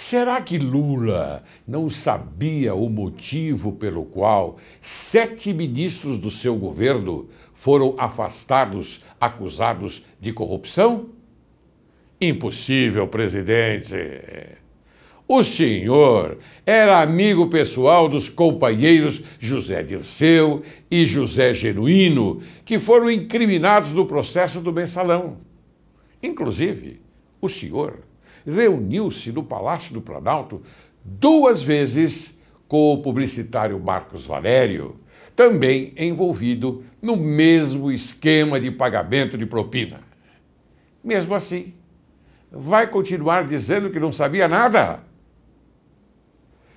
Será que Lula não sabia o motivo pelo qual 7 ministros do seu governo foram afastados, acusados de corrupção? Impossível, presidente. O senhor era amigo pessoal dos companheiros José Dirceu e José Genuíno, que foram incriminados no processo do Mensalão. Inclusive, o senhor reuniu-se no Palácio do Planalto 2 vezes com o publicitário Marcos Valério, também envolvido no mesmo esquema de pagamento de propina. Mesmo assim, vai continuar dizendo que não sabia nada?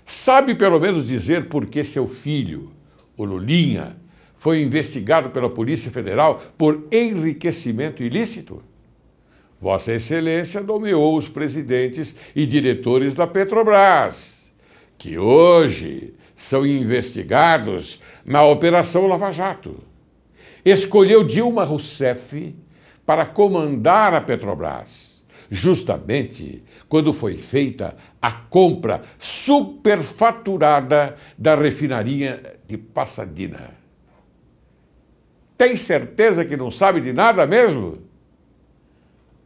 Sabe pelo menos dizer por que seu filho, o Lulinha, foi investigado pela Polícia Federal por enriquecimento ilícito? Vossa Excelência nomeou os presidentes e diretores da Petrobras, que hoje são investigados na Operação Lava Jato. Escolheu Dilma Rousseff para comandar a Petrobras, justamente quando foi feita a compra superfaturada da refinaria de Pasadena. Tem certeza que não sabe de nada mesmo?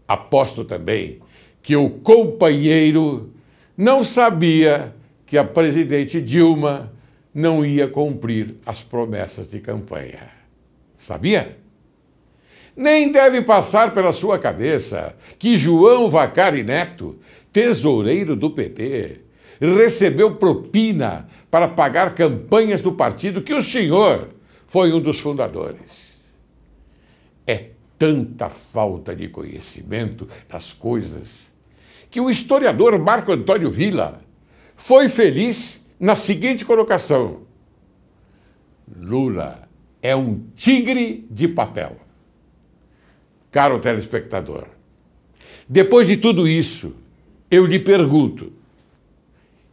Aposto também que o companheiro não sabia que a presidente Dilma não ia cumprir as promessas de campanha. Sabia? Nem deve passar pela sua cabeça que João Vacari Neto, tesoureiro do PT, recebeu propina para pagar campanhas do partido que o senhor foi um dos fundadores. É tanta falta de conhecimento das coisas que o historiador Marco Antônio Villa foi feliz na seguinte colocação: Lula é um tigre de papel. Caro telespectador, depois de tudo isso, eu lhe pergunto,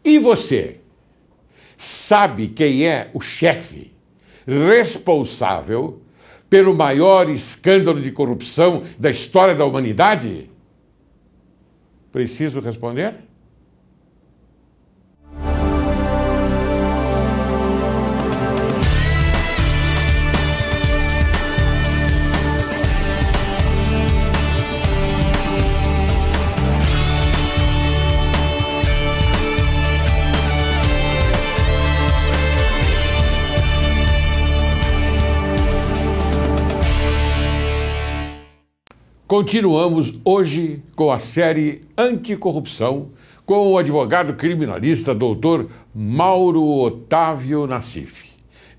e você sabe quem é o chefe responsável pelo maior escândalo de corrupção da história da humanidade? Preciso responder? Continuamos hoje com a série Anticorrupção com o advogado criminalista Dr. Mauro Otávio Nassif,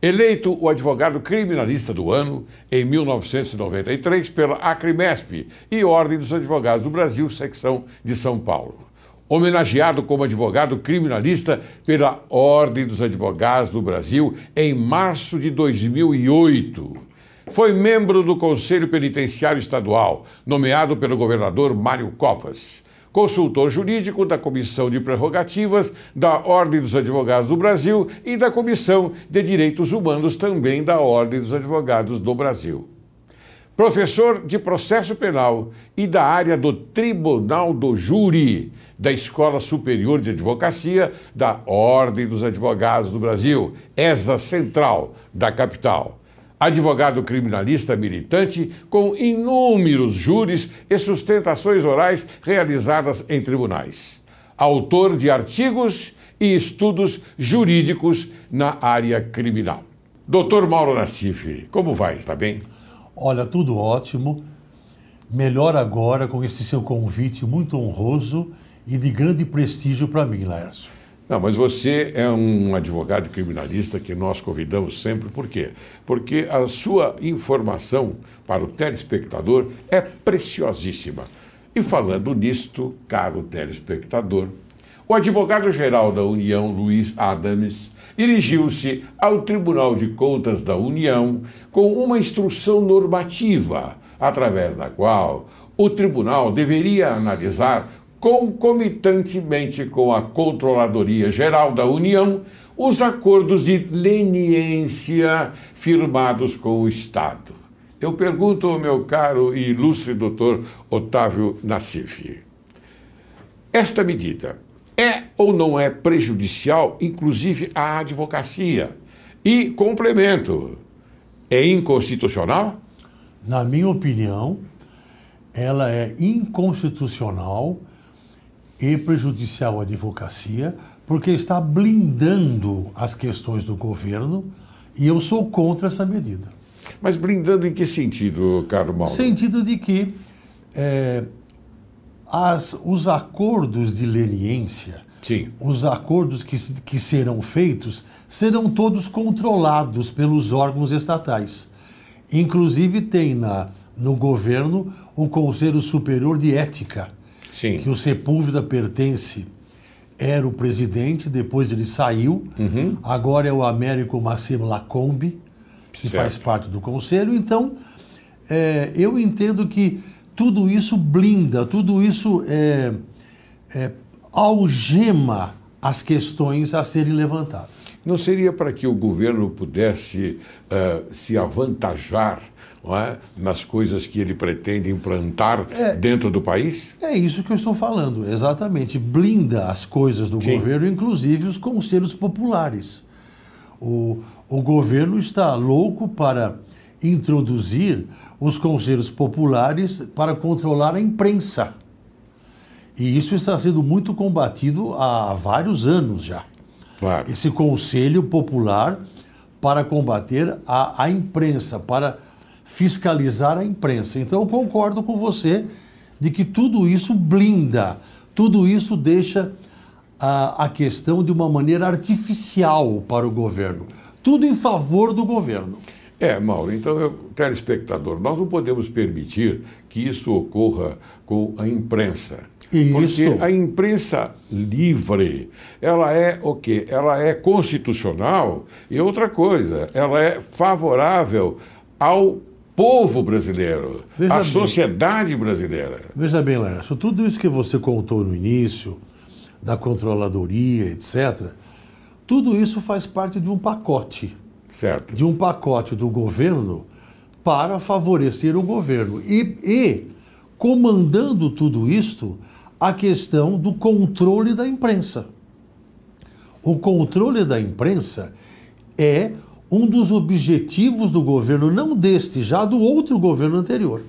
eleito o advogado criminalista do ano em 1993 pela Acrimesp e Ordem dos Advogados do Brasil, secção de São Paulo. Homenageado como advogado criminalista pela Ordem dos Advogados do Brasil em março de 2008. Foi membro do Conselho Penitenciário Estadual, nomeado pelo governador Mário Covas. Consultor jurídico da Comissão de Prerrogativas da Ordem dos Advogados do Brasil e da Comissão de Direitos Humanos também da Ordem dos Advogados do Brasil. Professor de Processo Penal e da área do Tribunal do Júri da Escola Superior de Advocacia da Ordem dos Advogados do Brasil, ESA Central, da capital. Advogado criminalista militante com inúmeros júris e sustentações orais realizadas em tribunais. Autor de artigos e estudos jurídicos na área criminal. Dr. Mauro Nassif, como vai? Está bem? Olha, tudo ótimo. Melhor agora com esse seu convite muito honroso e de grande prestígio para mim, Laércio. Não, mas você é um advogado criminalista que nós convidamos sempre. Por quê? Porque a sua informação para o telespectador é preciosíssima. E falando nisto, caro telespectador, o advogado-geral da União, Luiz Adams, dirigiu-se ao Tribunal de Contas da União com uma instrução normativa, através da qual o tribunal deveria analisar concomitantemente com a Controladoria Geral da União, os acordos de leniência firmados com o Estado. Eu pergunto, meu caro e ilustre doutor Otávio Nassif, esta medida é ou não é prejudicial, inclusive, à advocacia? E complemento, é inconstitucional? Na minha opinião, ela é inconstitucional e prejudicial à advocacia, porque está blindando as questões do governo e eu sou contra essa medida. Mas blindando em que sentido, Carlos Mauro? No sentido de que os acordos de leniência, Sim. os acordos que serão feitos, serão todos controlados pelos órgãos estatais. Inclusive tem no governo o Conselho Superior de Ética, Sim. que o Sepúlveda pertence, era o presidente, depois ele saiu, agora é o Américo Massimo Lacombe, que faz parte do conselho. Então, eu entendo que tudo isso blinda, tudo isso algema as questões a serem levantadas. Não seria para que o governo pudesse se avantajar, não é, nas coisas que ele pretende implantar dentro do país? É isso que eu estou falando, exatamente. Blinda as coisas do governo, inclusive os conselhos populares. O governo está louco para introduzir os conselhos populares para controlar a imprensa. E isso está sendo muito combatido há vários anos já. Claro. Esse conselho popular para combater a imprensa, para fiscalizar a imprensa. Então eu concordo com você de que tudo isso blinda, tudo isso deixa a questão de uma maneira artificial para o governo. Tudo em favor do governo. Mauro, então, telespectador, nós não podemos permitir que isso ocorra com a imprensa. Porque a imprensa livre, ela é o quê? Ela é constitucional e outra coisa, ela é favorável ao povo brasileiro, à sociedade brasileira. Veja bem, Laércio, tudo isso que você contou no início, da controladoria, etc., tudo isso faz parte de um pacote. Certo. De um pacote do governo para favorecer o governo. E comandando tudo isto, a questão do controle da imprensa. O controle da imprensa é um dos objetivos do governo, não deste, já do outro governo anterior.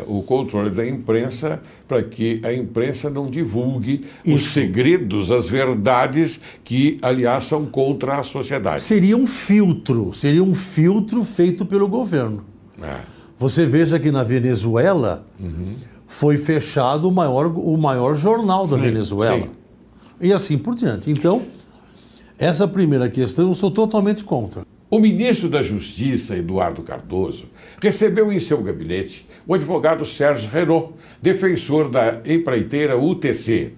O controle da imprensa para que a imprensa não divulgue os segredos, as verdades que, aliás, são contra a sociedade. Seria um filtro feito pelo governo. Você veja que na Venezuela foi fechado o maior jornal da Venezuela. Sim. E assim por diante. Então, essa primeira questão eu sou totalmente contra. O ministro da Justiça, Eduardo Cardoso, recebeu em seu gabinete o advogado Sérgio Renault, defensor da empreiteira UTC.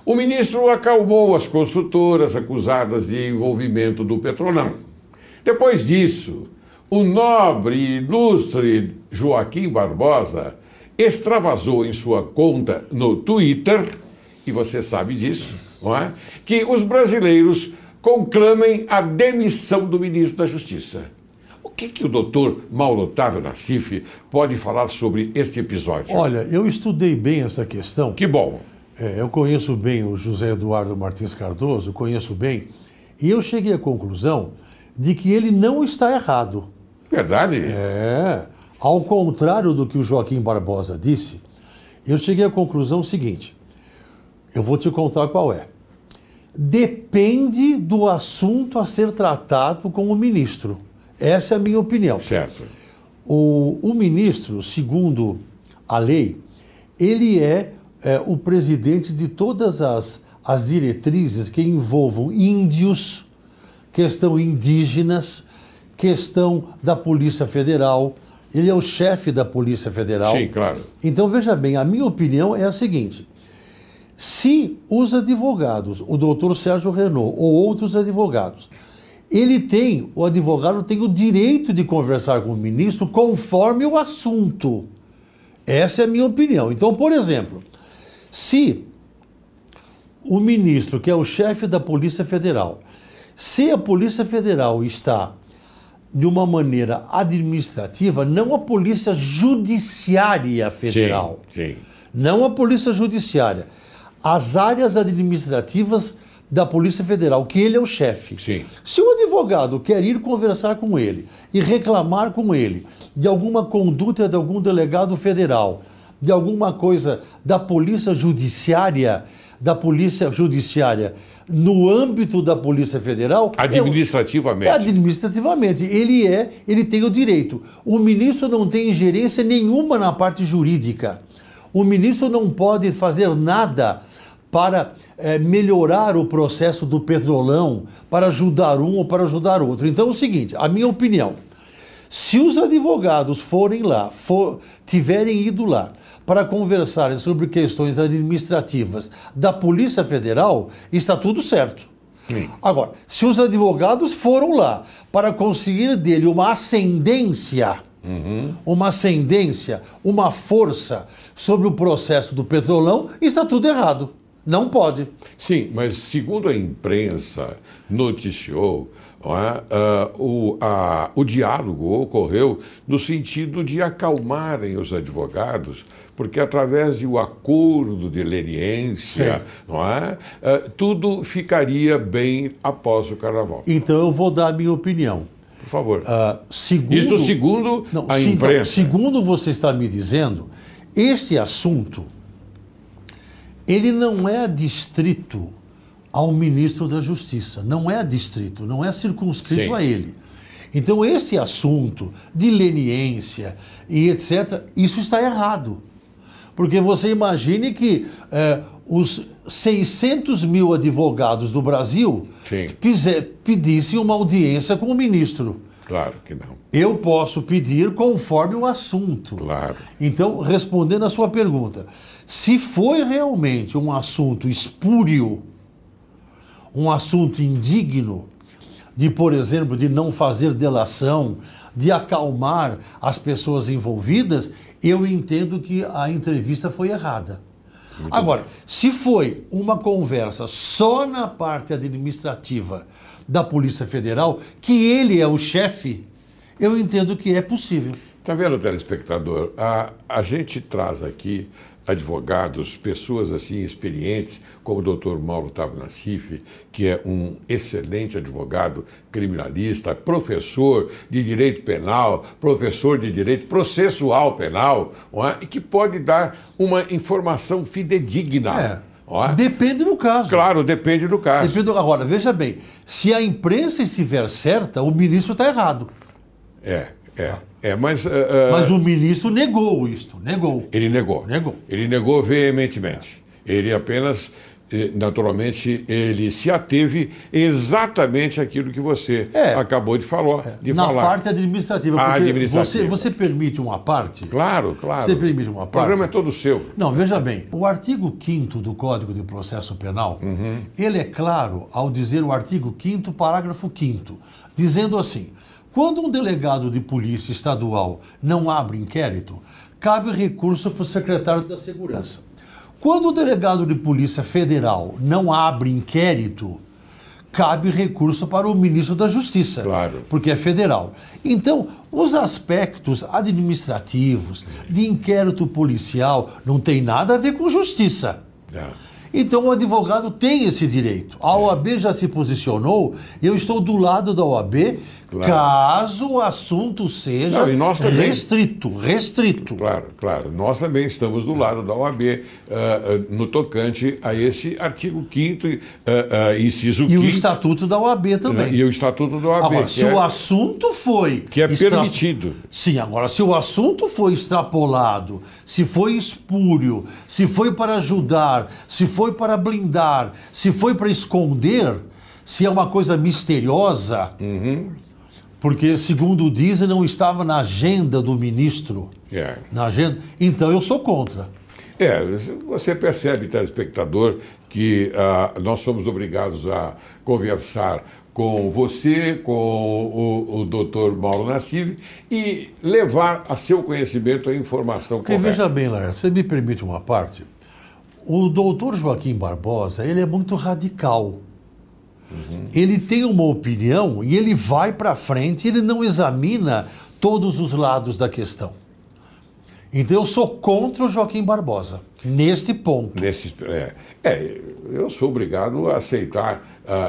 O ministro acalmou as construtoras acusadas de envolvimento do Petrolão. Depois disso, o nobre e ilustre Joaquim Barbosa extravasou em sua conta no Twitter, e você sabe disso, não é? Que os brasileiros conclamem a demissão do ministro da Justiça. O que o doutor Mauro Otávio Nassif pode falar sobre este episódio? Olha, eu estudei bem essa questão. Que bom. Eu conheço bem o José Eduardo Martins Cardoso, conheço bem, e eu cheguei à conclusão de que ele não está errado. Verdade? Ao contrário do que o Joaquim Barbosa disse, eu cheguei à conclusão seguinte, eu vou te contar qual é. Depende do assunto a ser tratado com o ministro. Essa é a minha opinião. Certo. O ministro, segundo a lei, ele é o presidente de todas as diretrizes que envolvam índios, questão indígenas, questão da Polícia Federal. Ele é o chefe da Polícia Federal. Sim, claro. Então, veja bem, a minha opinião é a seguinte. Se os advogados, o doutor Sérgio Renault ou outros advogados, o advogado tem o direito de conversar com o ministro conforme o assunto. Essa é a minha opinião. Então, por exemplo, se o ministro, que é o chefe da Polícia Federal, se a Polícia Federal está de uma maneira administrativa, não a Polícia Judiciária Federal. Sim. Não a Polícia Judiciária. as áreas administrativas da Polícia Federal, que ele é o chefe. Sim. Se o advogado quer ir conversar com ele e reclamar com ele de alguma conduta de algum delegado federal, de alguma coisa da Polícia Judiciária, no âmbito da Polícia Federal... Administrativamente. Administrativamente. Ele tem o direito. O ministro não tem ingerência nenhuma na parte jurídica. O ministro não pode fazer nada para melhorar o processo do Petrolão, para ajudar um ou para ajudar outro. Então é o seguinte, a minha opinião, se os advogados forem lá, tiverem ido lá para conversarem sobre questões administrativas da Polícia Federal, está tudo certo. Sim. Agora, se os advogados foram lá para conseguir dele uma ascendência, uma força sobre o processo do Petrolão, está tudo errado. Não pode. Sim, mas segundo a imprensa noticiou, o diálogo ocorreu no sentido de acalmarem os advogados, porque através de um acordo de leniência, tudo ficaria bem após o carnaval. Então eu vou dar a minha opinião. Por favor. Segundo, Isso segundo a imprensa. Segundo você está me dizendo, esse assunto, ele não é adstrito ao ministro da Justiça, não é adstrito, não é circunscrito Sim. a ele. Então esse assunto de leniência e etc., isso está errado. Porque você imagine que os 600 mil advogados do Brasil pedissem uma audiência com o ministro. Claro que não. Eu posso pedir conforme o assunto. Claro. Então, respondendo a sua pergunta, se foi realmente um assunto espúrio, um assunto indigno, de, por exemplo, de não fazer delação, de acalmar as pessoas envolvidas, eu entendo que a entrevista foi errada. Agora, se foi uma conversa só na parte administrativa da Polícia Federal, que ele é o chefe, eu entendo que é possível. Está vendo, telespectador? A gente traz aqui advogados, pessoas assim experientes, como o doutor Mauro Otávio Nassif, que é um excelente advogado criminalista, professor de direito penal, professor de direito processual penal, e que pode dar uma informação fidedigna. Depende do caso. Claro, depende do caso. Agora, veja bem, se a imprensa estiver certa, o ministro está errado. Mas o ministro negou isto, negou. Ele negou. Ele negou veementemente. Ele apenas, naturalmente, ele se ateve exatamente àquilo que você acabou de falar. Na parte administrativa. Porque você permite uma parte? Claro. Você permite uma parte? O programa é todo seu. Não, veja bem, o artigo 5º do Código de Processo Penal, ele é claro ao dizer o artigo 5º, parágrafo 5º, dizendo assim: quando um delegado de polícia estadual não abre inquérito, cabe recurso para o secretário da Segurança. Quando o delegado de polícia federal não abre inquérito, cabe recurso para o ministro da Justiça, claro, porque é federal. Então, os aspectos administrativos de inquérito policial não tem nada a ver com justiça. Então o advogado tem esse direito. A OAB já se posicionou, eu estou do lado da OAB, caso o assunto seja restrito. Claro. Nós também estamos do lado da OAB no tocante a esse artigo 5º, inciso 5º. E o Estatuto da OAB também. E o Estatuto da OAB. Agora, se o assunto foi... Que é permitido. Sim, agora, se o assunto foi extrapolado, se foi espúrio, se foi para ajudar, se foi para blindar, se foi para esconder, se é uma coisa misteriosa... Porque, segundo dizem, não estava na agenda do ministro. Na agenda. Então, eu sou contra. Você percebe, telespectador, que nós somos obrigados a conversar com você, com o doutor Mauro Nassif e levar a seu conhecimento a informação correta. Porque, veja bem, Laércio, você me permite uma parte? O doutor Joaquim Barbosa, ele é muito radical. Ele tem uma opinião e ele vai para frente, ele não examina todos os lados da questão. Então eu sou contra o Joaquim Barbosa, neste ponto. Eu sou obrigado a aceitar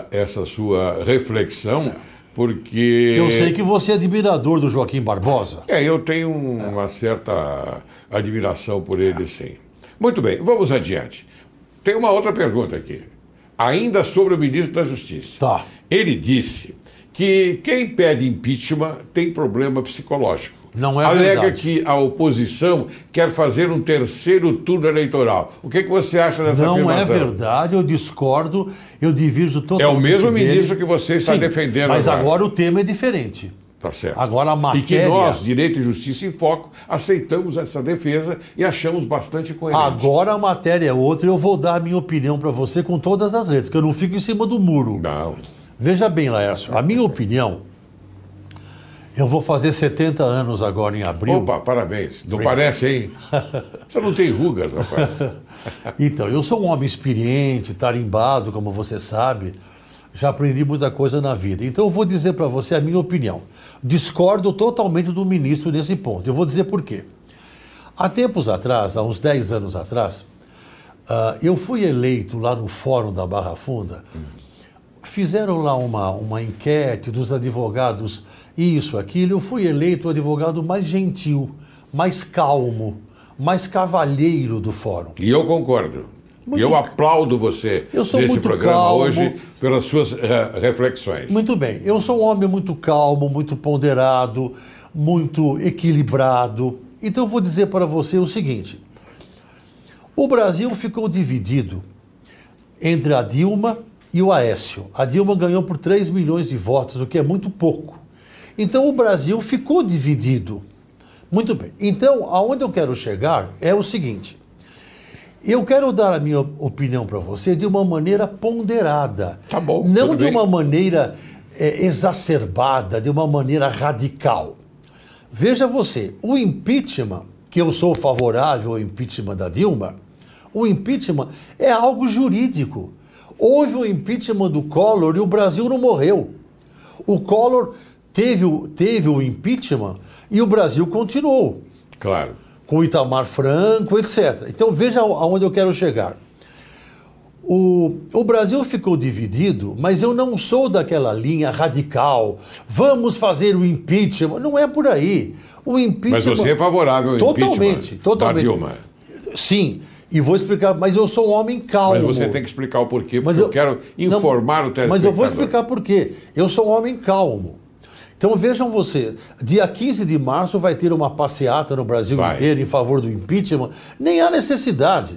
essa sua reflexão, porque... Eu sei que você é admirador do Joaquim Barbosa. Eu tenho uma certa admiração por ele, sim. Muito bem, vamos adiante. Tem uma outra pergunta aqui, ainda sobre o ministro da Justiça. Tá. Ele disse que quem pede impeachment tem problema psicológico. Não é Alega verdade. que a oposição quer fazer um terceiro turno eleitoral. O que você acha dessa Não afirmação? é verdade, eu discordo, eu divirjo É totalmente o mesmo dele. ministro que você está Sim, defendendo mas agora. agora o tema é diferente. Tá certo. Agora a E que matéria... nós, Direito e Justiça em Foco, aceitamos essa defesa e achamos bastante coerente. Agora a matéria é outra e eu vou dar a minha opinião para você com todas as letras, que eu não fico em cima do muro. Não. Veja bem, Laércio, a minha opinião, eu vou fazer 70 anos agora em abril. Opa, parabéns. Não parece, hein? Você não tem rugas, rapaz. Então, eu sou um homem experiente, tarimbado, como você sabe. Já aprendi muita coisa na vida. Então, eu vou dizer para você a minha opinião. Discordo totalmente do ministro nesse ponto. Eu vou dizer por quê. Há tempos atrás, há uns 10 anos atrás, eu fui eleito lá no Fórum da Barra Funda. Fizeram lá uma enquete dos advogados, isso, aquilo. Eu fui eleito o advogado mais gentil, mais calmo, mais cavalheiro do Fórum. E eu concordo. E eu aplaudo você Eu sou nesse muito programa calmo. hoje pelas suas reflexões. Muito bem, eu sou um homem muito calmo, muito ponderado, muito equilibrado. Então eu vou dizer para você o seguinte: o Brasil ficou dividido entre a Dilma e o Aécio. A Dilma ganhou por 3 milhões de votos, o que é muito pouco. Então o Brasil ficou dividido. Muito bem. Então, aonde eu quero chegar é o seguinte: eu quero dar a minha opinião para você de uma maneira ponderada. Tá bom, não tudo de bem. uma maneira exacerbada, de uma maneira radical. Veja você, o impeachment, que eu sou favorável ao impeachment da Dilma, o impeachment é algo jurídico. Houve o impeachment do Collor e o Brasil não morreu. O Collor teve o impeachment e o Brasil continuou. Claro. Com o Itamar Franco, etc. Então veja aonde eu quero chegar. O Brasil ficou dividido, mas eu não sou daquela linha radical. Vamos fazer o impeachment. Não é por aí. O impeachment... Mas você é favorável ao Totalmente, impeachment totalmente. da Dilma. Sim, e vou explicar, mas eu sou um homem calmo. Mas você tem que explicar o porquê, porque Mas eu quero informar o telespectador. Mas eu vou explicar por quê. Eu sou um homem calmo. Então vejam você, dia 15 de março vai ter uma passeata no Brasil inteiro em favor do impeachment. Nem há necessidade.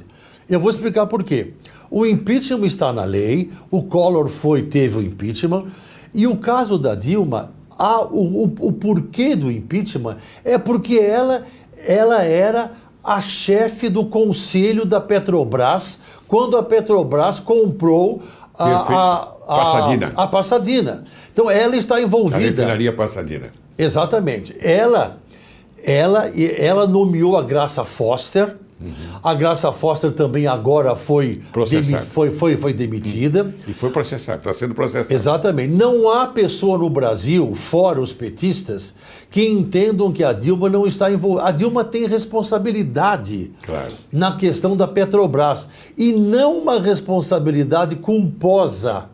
Eu vou explicar por quê. O impeachment está na lei, o Collor teve o impeachment, e o caso da Dilma, o porquê do impeachment é porque ela era a chefe do conselho da Petrobras quando a Petrobras comprou a Pasadena. Então ela está envolvida. A refinaria Pasadena. Exatamente. Ela nomeou a Graça Foster. A Graça Foster também agora foi demitida. E foi processada, está sendo processada. Exatamente. Não há pessoa no Brasil, fora os petistas, que entendam que a Dilma não está envolvida. A Dilma tem responsabilidade na questão da Petrobras. E não uma responsabilidade culposa.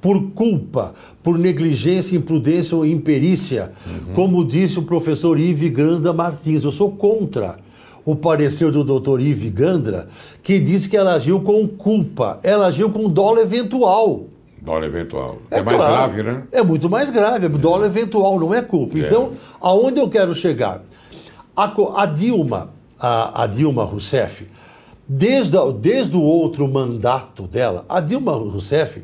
Por culpa, por negligência, imprudência ou imperícia. Como disse o professor Ive Gandra Martins. Eu sou contra o parecer do doutor Ive Gandra, que diz que ela agiu com culpa. Ela agiu com dolo eventual. Dolo eventual. É mais grave, né? É muito mais grave. Dolo eventual, não é culpa. Então, aonde eu quero chegar? A Dilma Rousseff, desde o outro mandato dela, a Dilma Rousseff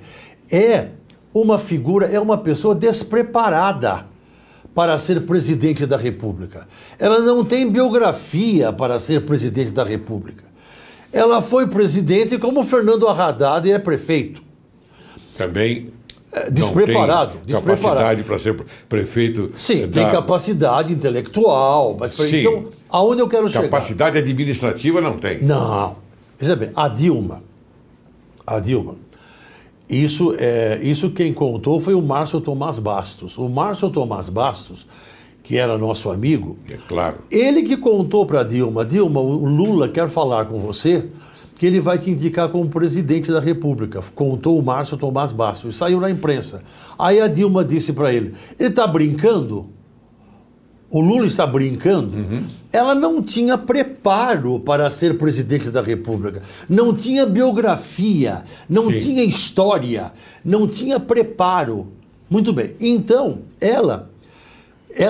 é uma figura, é uma pessoa despreparada para ser presidente da República. Ela não tem biografia para ser presidente da República. Ela foi presidente como Fernando Haddad é prefeito. Também despreparado. Não tem capacidade para ser prefeito. Sim, tem capacidade intelectual. Mas, sim. Então, aonde eu quero chegar? Capacidade administrativa não tem. Não. Veja bem, a Dilma, isso quem contou foi o Márcio Tomás Bastos. O Márcio Tomás Bastos, que era nosso amigo, É claro. ele que contou para Dilma, Dilma, o Lula quer falar com você, que ele vai te indicar como presidente da República. Contou o Márcio Tomás Bastos, saiu na imprensa. Aí a Dilma disse para ele está brincando? O Lula está brincando? Ela não tinha preparo para ser presidente da República. Não tinha biografia, não tinha história, não tinha preparo. Muito bem. Então, ela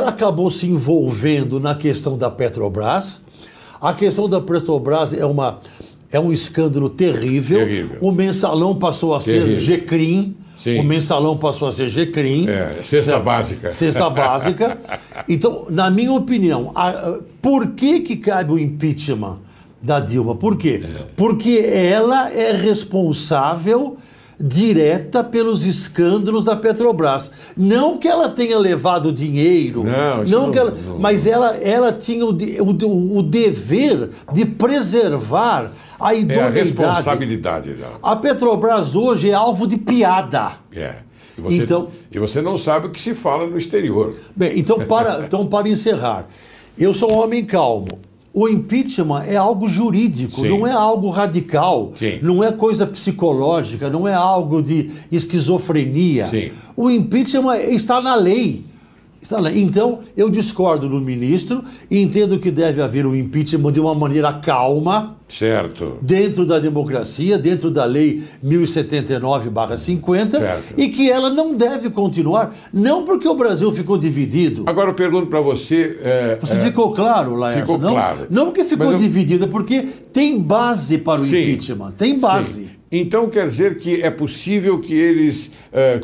acabou se envolvendo na questão da Petrobras. A questão da Petrobras é um escândalo terrível. O Mensalão passou a ser GCRIM. Sim. O Mensalão passou a ser GCRIM. Cesta básica. Cesta básica. Então, na minha opinião, por que cabe o impeachment da Dilma? Por quê? Porque ela é responsável direta pelos escândalos da Petrobras. Não que ela tenha levado dinheiro, mas ela tinha o dever de preservar a idoneidade. É a responsabilidade dela. A Petrobras hoje é alvo de piada. E você não sabe o que se fala no exterior. Bem, então para encerrar, eu sou um homem calmo. O impeachment é algo jurídico, não é algo radical, não é coisa psicológica, não é algo de esquizofrenia. O impeachment está na lei. Então, eu discordo do ministro e entendo que deve haver um impeachment de uma maneira calma, dentro da democracia, dentro da lei 1079/50, e que ela não deve continuar, não porque o Brasil ficou dividido. Agora eu pergunto para você... Você ficou claro, Laércio? Ficou claro. Não porque ficou dividido, é porque tem base para o impeachment, tem base. Então quer dizer que é possível que eles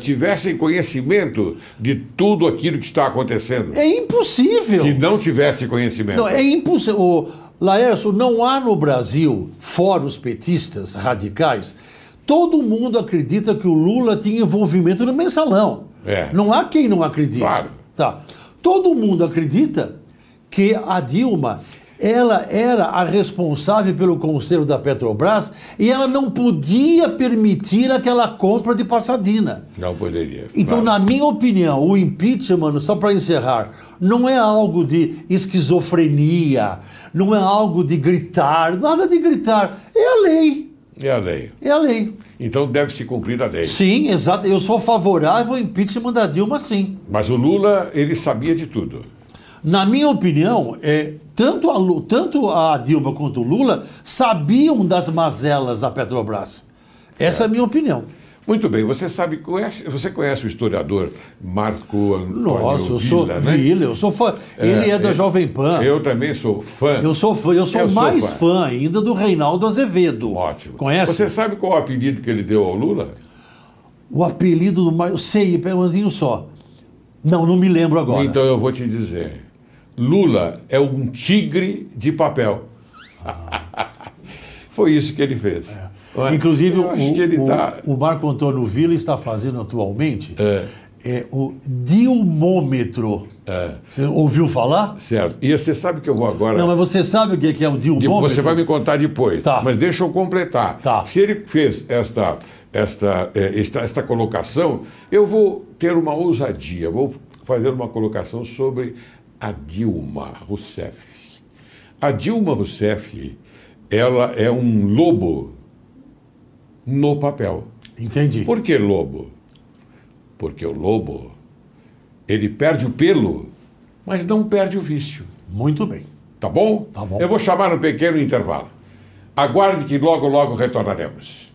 tivessem conhecimento de tudo aquilo que está acontecendo? É impossível. Que não tivesse conhecimento. Não, é impossível. Laércio, não há no Brasil, fora os petistas radicais, todo mundo acredita que o Lula tinha envolvimento no Mensalão. Não há quem não acredite. Claro. Todo mundo acredita que a Dilma... ela era a responsável pelo conselho da Petrobras e ela não podia permitir aquela compra de Passadina. Não poderia. Então, na minha opinião, o impeachment, só para encerrar, não é algo de esquizofrenia, não é algo de gritar, nada de gritar. É a lei. É a lei. É a lei. Então deve se cumprir a lei. Sim, exato. Eu sou favorável ao impeachment da Dilma, sim. Mas o Lula, ele sabia de tudo. Na minha opinião, tanto a Dilma quanto o Lula sabiam das mazelas da Petrobras. Essa é a minha opinião. Muito bem, você conhece o historiador Marco Antônio Villa, né? Eu sou fã. Ele é da Jovem Pan. Eu também sou fã. Eu sou mais fã ainda do Reinaldo Azevedo. Ótimo. Conhece? Você sabe qual o apelido que ele deu ao Lula? O apelido do Mário... Sei, pera um pouquinho só. Não me lembro agora. Então eu vou te dizer. Lula é um tigre de papel. Foi isso que ele fez. Inclusive, o Marco Antônio Villa está fazendo atualmente o dilmômetro. Você ouviu falar? Certo. E você sabe que eu vou agora... Não, mas você sabe o que é o dilmômetro? Você vai me contar depois. Mas deixa eu completar. Se ele fez esta colocação, eu vou ter uma ousadia. Vou fazer uma colocação sobre a Dilma Rousseff. A Dilma Rousseff, ela é um lobo no papel. Entendi. Por que lobo? Porque o lobo, ele perde o pelo, mas não perde o vício. Muito bem. Tá bom? Tá bom. Eu vou chamar um pequeno intervalo. Aguarde que logo, logo retornaremos.